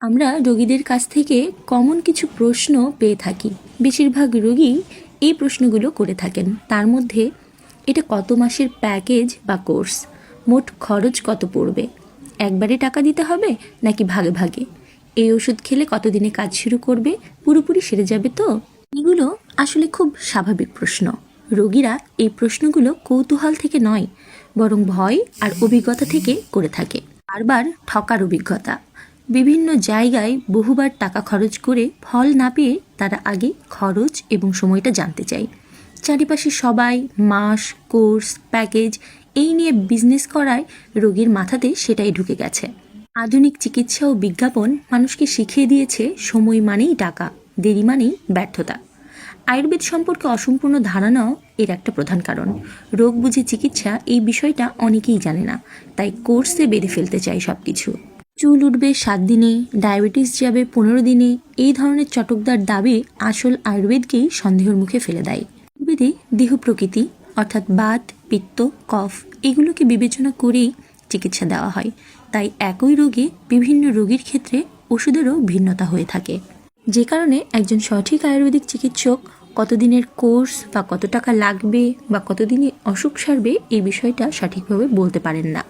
আমরা রোগীদের কাছ থেকে কমন কিছু প্রশ্ন পেয়ে থাকি। বেশিরভাগ রোগী এই প্রশ্নগুলো করে থাকেন। তার মধ্যে এটা কত মাসের প্যাকেজ বা কোর্স, মোট খরচ কত পড়বে, একবারে টাকা দিতে হবে নাকি ভাগে ভাগে, এই ওষুধ খেলে কতদিনে কাজ শুরু করবে, পুরোপুরি সেরে যাবে তো? এগুলো আসলে খুব স্বাভাবিক প্রশ্ন। রোগীরা এই প্রশ্নগুলো কৌতূহল থেকে নয়, বরং ভয় আর অভিজ্ঞতা থেকে করে থাকে। বারবার ঠকার অভিজ্ঞতা, বিভিন্ন জায়গায় বহুবার টাকা খরচ করে ফল না পেয়ে তারা আগে খরচ এবং সময়টা জানতে চায়। চারিপাশে সবাই মাস, কোর্স, প্যাকেজ এই নিয়ে বিজনেস করায় রোগীর মাথাতে সেটাই ঢুকে গেছে। আধুনিক চিকিৎসা ও বিজ্ঞাপন মানুষকে শিখিয়ে দিয়েছে সময় মানেই টাকা, দেরি মানেই ব্যর্থতা। আয়ুর্বেদ সম্পর্কে অসম্পূর্ণ ধারণাও এর একটা প্রধান কারণ। রোগ বুঝে চিকিৎসা এই বিষয়টা অনেকেই জানে না, তাই কোর্সে বেঁধে ফেলতে চাই সব কিছু। চুল উঠবে 7 দিনে, ডায়াবেটিস যাবে 15 দিনে, এই ধরনের চটকদার দাবি আসল আয়ুর্বেদকেই সন্দেহের মুখে ফেলে দেয়। আয়ুর্বেদে দেহ প্রকৃতি অর্থাৎ বাত, পিত্ত, কফ এগুলোকে বিবেচনা করেই চিকিৎসা দেওয়া হয়। তাই একই রোগে বিভিন্ন রোগীর ক্ষেত্রে ওষুধেরও ভিন্নতা হয়ে থাকে, যে কারণে একজন সঠিক আয়ুর্বেদিক চিকিৎসক কতদিনের কোর্স বা কত টাকা লাগবে বা কতদিনে অসুখ সারবে এই বিষয়টা সঠিকভাবে বলতে পারেন না।